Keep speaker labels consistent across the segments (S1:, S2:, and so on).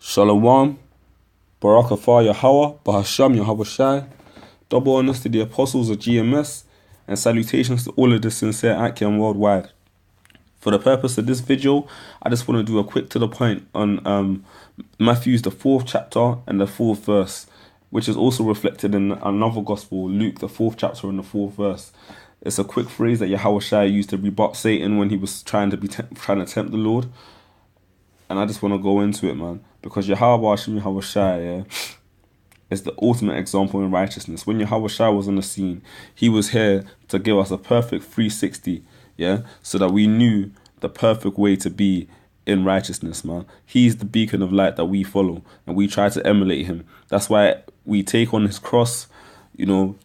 S1: Shalom, Barakatha Yahweh, Bahasham Yahweh Shai, double honors to the apostles of GMS, and salutations to all of the sincere Akim worldwide. For the purpose of this video, I just want to do a quick to the point on Matthew's the 4th chapter and the 4th verse, which is also reflected in another gospel, Luke the 4th chapter and the 4th verse. It's a quick phrase that Yahweh Shai used to rebut Satan when he was trying to tempt the Lord. And I just want to go into it, man, because Yahweh Shai, yeah, is the ultimate example in righteousness. When Yahweh Shai was on the scene, he was here to give us a perfect 360, yeah, so that we knew the perfect way to be in righteousness, man. He's the beacon of light that we follow, and we try to emulate him. That's why we take on his cross, you know.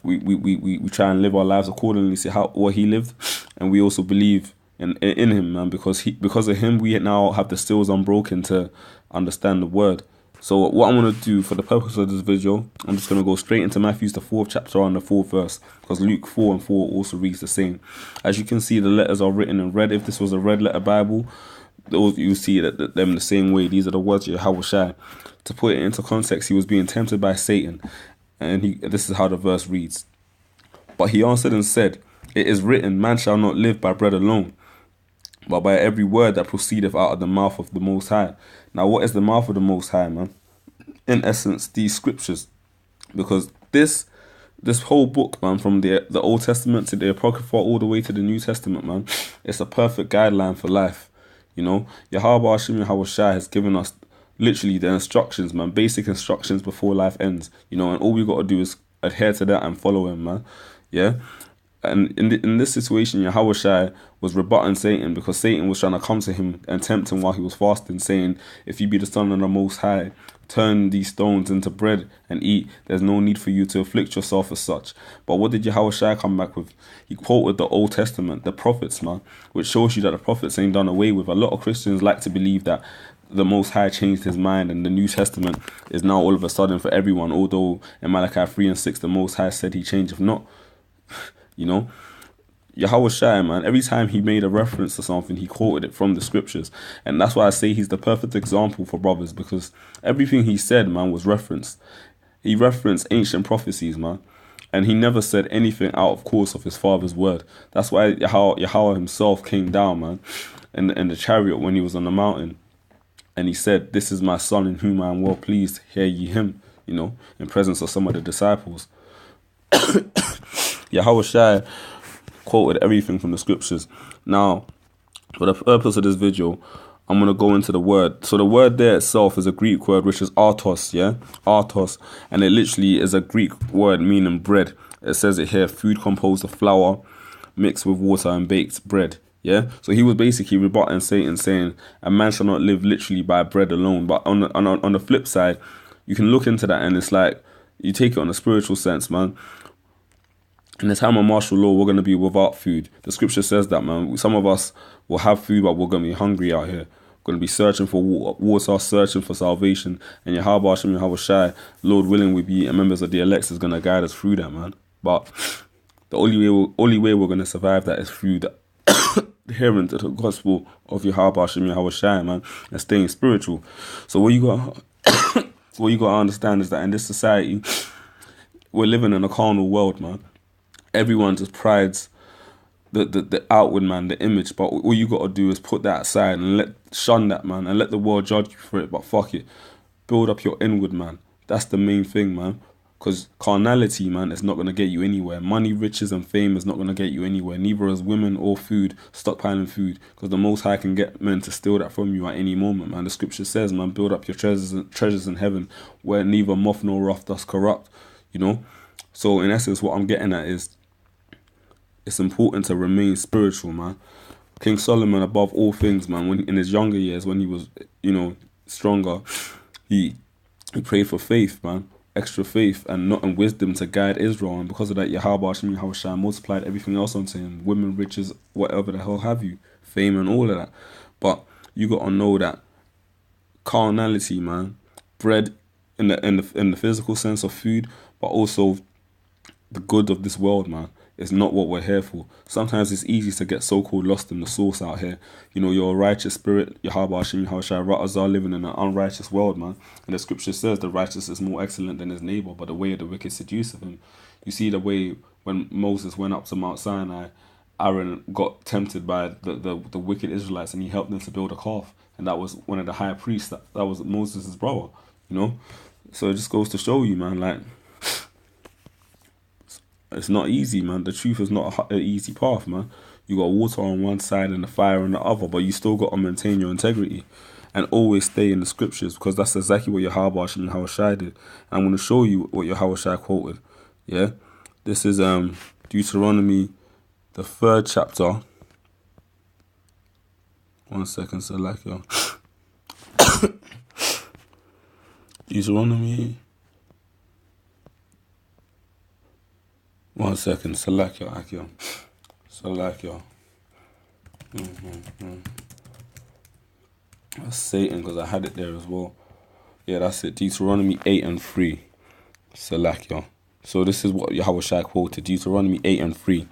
S1: We try and live our lives accordingly to what he lived, and we also believe in him, man, because of him we now have the seals unbroken to understand the word. So what I'm going to do for the purpose of this video, I'm just going to go straight into Matthew's the 4th chapter and the 4th verse, because Luke 4 and 4 also reads the same. As you can see, the letters are written in red. If this was a red letter Bible, you'll see that them the same way. These are the words of Yahweh Shai. To put it into context, he was being tempted by Satan, and this is how the verse reads. But he answered and said, "It is written, man shall not live by bread alone, but by every word that proceedeth out of the mouth of the Most High." Now, what is the mouth of the Most High, man? In essence, these scriptures. Because this whole book, man, from the Old Testament to the Apocrypha all the way to the New Testament, man, it's a perfect guideline for life. You know, Yahweh Shai has given us literally the instructions, man, basic instructions before life ends. You know, and all we got to do is adhere to that and follow him, man. Yeah. And in this situation, Yahweh Shai was rebutting Satan, because Satan was trying to come to him and tempt him while he was fasting, saying, "If you be the Son of the Most High, turn these stones into bread and eat. There's no need for you to afflict yourself as such." But what did Yahweh Shai come back with? He quoted the Old Testament, the prophets, man, which shows you that the prophets ain't done away with. A lot of Christians like to believe that the Most High changed his mind and the New Testament is now all of a sudden for everyone, although in Malachi 3 and 6, the Most High said he changed if not. You know, Yahweh Shai, man, every time he made a reference to something, he quoted it from the scriptures. And that's why I say he's the perfect example for brothers, because everything he said, man, was referenced. He referenced ancient prophecies, man. And he never said anything out of course of his father's word. That's why Yahweh himself came down, man, in the chariot when he was on the mountain. And he said, "This is my son in whom I am well pleased. Hear ye him," you know, in presence of some of the disciples. Yahweh Shai quoted everything from the scriptures. Now, for the purpose of this video, I'm going to go into the word. So the word there itself is a Greek word, which is artos, yeah? Artos. And it literally is a Greek word meaning bread. It says it here, food composed of flour mixed with water and baked bread, yeah? So he was basically rebutting Satan, saying, a man shall not live literally by bread alone. But on the flip side, you can look into that and it's like, you take it on a spiritual sense, man. In the time of martial law, we're going to be without food. The scripture says that, man. Some of us will have food, but we're going to be hungry out here. We're going to be searching for water, searching for salvation. And Yahweh Shai, Lord willing, we be members of the elect, is going to guide us through that, man. But the only way we're going to survive that is through the adherence to the gospel of Yahweh Shai, man, and staying spiritual. So what you got to understand is that in this society, we're living in a carnal world, man. Everyone just prides the outward, man, the image. But all you got to do is put that aside and shun that, man, and let the world judge you for it. But fuck it. Build up your inward, man. That's the main thing, man. Because carnality, man, is not going to get you anywhere. Money, riches, and fame is not going to get you anywhere. Neither is women or food, stockpiling food. Because the Most High can get men to steal that from you at any moment, man. The scripture says, man, build up your treasures in heaven, where neither moth nor rust does corrupt, you know. So in essence, what I'm getting at is, it's important to remain spiritual, man. King Solomon, above all things, man, when in his younger years, when he was, you know, stronger, he prayed for faith, man, extra faith and wisdom to guide Israel. And because of that, Yahweh Shai multiplied everything else onto him, women, riches, whatever the hell have you, fame and all of that. But you got to know that carnality, man, bread in the physical sense of food, but also the good of this world, man, It's not what we're here for. Sometimes it's easy to get so-called lost in the source out here. You know, you're a righteous spirit, Yahweh Hashem Yahushua Ra'azah, living in an unrighteous world, man. And the scripture says the righteous is more excellent than his neighbor, but the way of the wicked seduceth him. You see the way when Moses went up to Mount Sinai, Aaron got tempted by the wicked Israelites, and he helped them to build a calf. And that was one of the high priests, that was Moses' brother, you know. So it just goes to show you, man, like, it's not easy, man. The truth is not an easy path, man. You got water on one side and the fire on the other, but you still got to maintain your integrity and always stay in the scriptures, because that's exactly what Yahweh Hashem Yahushua did. I'm going to show you what Yahushua quoted. Yeah, this is Deuteronomy, the 3rd chapter. 1 second, so like yo. Deuteronomy. 1 second, Salakyo, Akyo. Salakyo. That's Satan, because I had it there as well. Yeah, that's it. Deuteronomy 8:3. Salakyo. So this is what Yahushua quoted, Deuteronomy 8:3.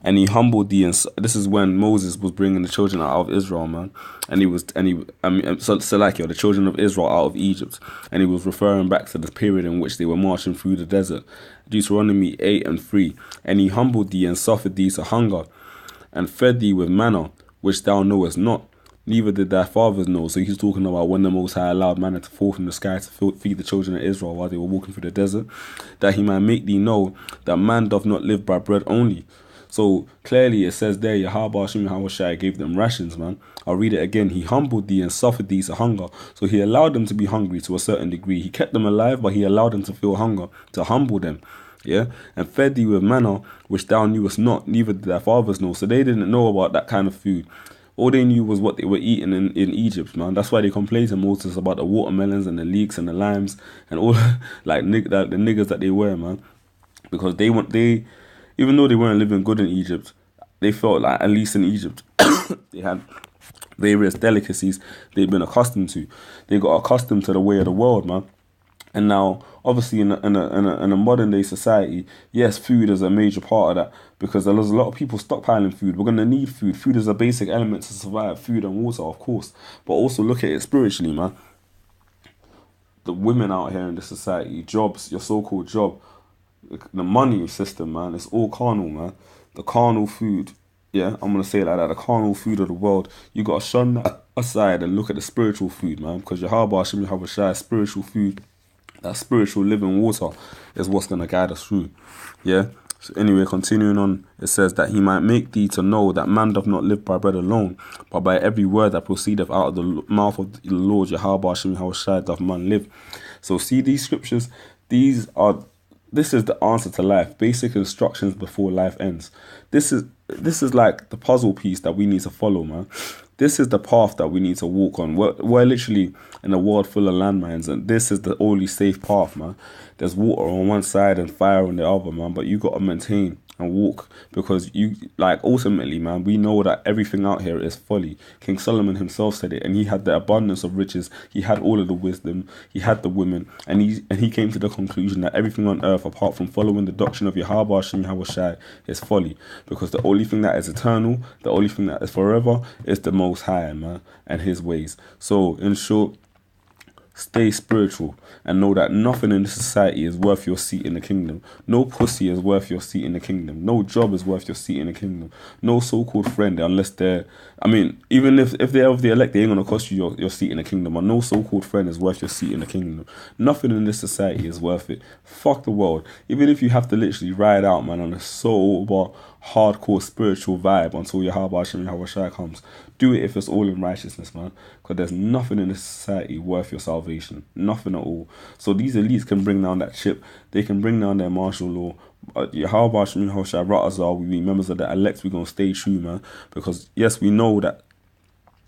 S1: And he humbled thee, and this is when Moses was bringing the children out of Israel, man. Salakyo, the children of Israel out of Egypt. And he was referring back to the period in which they were marching through the desert. Deuteronomy 8:3. And he humbled thee and suffered thee to hunger, and fed thee with manna, which thou knowest not, neither did thy fathers know. So he's talking about when the Most High allowed manna to fall from the sky to feed the children of Israel while they were walking through the desert, that he might make thee know that man doth not live by bread only. So clearly it says there, Yahweh Hashem Yahushua gave them rations, man. I'll read it again. He humbled thee and suffered thee to hunger. So he allowed them to be hungry to a certain degree. He kept them alive, but he allowed them to feel hunger, to humble them. Yeah, and fed thee with manna, which thou knewest not, neither did thy fathers know. So they didn't know about that kind of food. All they knew was what they were eating in Egypt, man. That's why they complained to Moses about the watermelons and the leeks and the limes and all like the niggas that they were, man. Because even though they weren't living good in Egypt, they felt like at least in Egypt they had various delicacies they'd been accustomed to. They got accustomed to the way of the world, man. And now, obviously, in a modern day society, yes, food is a major part of that, because there's a lot of people stockpiling food. We're gonna need food. Food is a basic element to survive. Food and water, of course, but also look at it spiritually, man. The women out here in this society, jobs, your so-called job, the money system, man, it's all carnal, man. The carnal food, yeah, I'm gonna say it like that. The carnal food of the world, you gotta shun that aside and look at the spiritual food, man, because Yahweh Hashem Yahushua, spiritual food. That spiritual living water is what's going to guide us through. Yeah. So anyway, continuing on, it says that he might make thee to know that man doth not live by bread alone, but by every word that proceedeth out of the mouth of the Lord Yahweh Hashem Yahushua doth man live. So see these scriptures, this is the answer to life. Basic instructions before life ends. This is like the puzzle piece that we need to follow, man. This is the path that we need to walk on. We're literally in a world full of landmines, and this is the only safe path, man. There's water on one side and fire on the other, man, but you got to maintain and walk, because ultimately, man, we know that everything out here is folly. King Solomon himself said it, and he had the abundance of riches, he had all of the wisdom, he had the women, and he came to the conclusion that everything on earth, apart from following the doctrine of Yahweh Hashem Yahushua, is folly, because the only thing that is eternal, the only thing that is forever, is the Most High, man, and his ways. So in short, stay spiritual and know that nothing in this society is worth your seat in the kingdom. No pussy is worth your seat in the kingdom. No job is worth your seat in the kingdom. No so-called friend, unless even if they're of the elect, they ain't going to cost you your seat in the kingdom. Or no so-called friend is worth your seat in the kingdom. Nothing in this society is worth it. Fuck the world. Even if you have to literally ride out, man, on a sober, hardcore spiritual vibe until Yahweh Hashem Yahushua comes, do it if it's all in righteousness, man, because there's nothing in this society worth your salvation. Nothing at all. So these elites can bring down that chip. They can bring down their martial law. Yahweh Hashem Yahushua Ra'azah, we be members of the elect, we're going to stay true, man, because yes, we know that,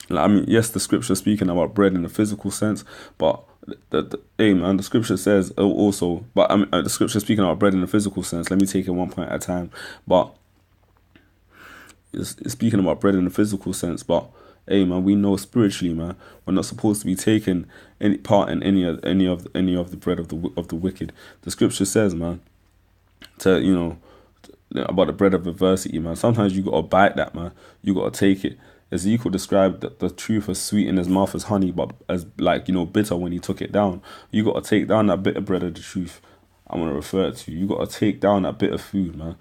S1: yes, the scripture is speaking about bread in the physical sense, but the scripture says also, the scripture is speaking about bread in the physical sense. Let me take it one point at a time. But it's speaking about bread in the physical sense, but hey, man, we know spiritually, man, we're not supposed to be taking any part in any of the bread of the wicked. The scripture says, man, about the bread of adversity, man. Sometimes you gotta bite that, man. You gotta take it. Ezekiel described the truth as sweet in his mouth as honey, but as, like, you know, bitter when he took it down. You gotta take down that bitter bread of the truth I'm gonna refer to. You gotta take down that bitter food, man.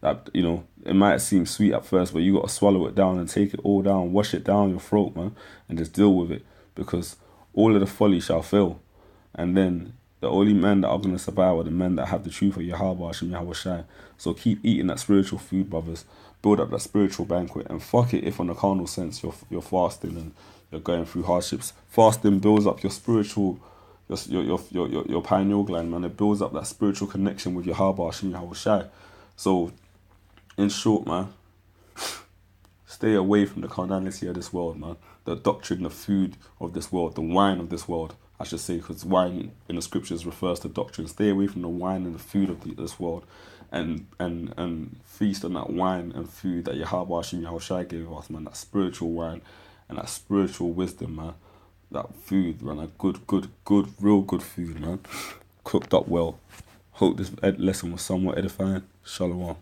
S1: That, you know, it might seem sweet at first, but you gotta swallow it down and take it all down, wash it down your throat, man, and just deal with it, because all of the folly shall fail. And then the only men that are going to survive are the men that have the truth of Yahweh and Yahweh Shai. So keep eating that spiritual food, brothers. Build up that spiritual banquet. And fuck it if on a carnal sense you're fasting and you're going through hardships. Fasting builds up your spiritual, your pineal gland, man. It builds up that spiritual connection with Yahweh and Yahweh Shai. So, in short, man, stay away from the carnality of this world, man. The doctrine, the food of this world, the wine of this world, I should say, because wine in the scriptures refers to doctrine. Stay away from the wine and the food of this world, and feast on that wine and food that Yahweh and Yahweh Shai gave us, man. That spiritual wine and that spiritual wisdom, man. That food, man. That good, real good food, man. Cooked up well. Hope this lesson was somewhat edifying. Shalom.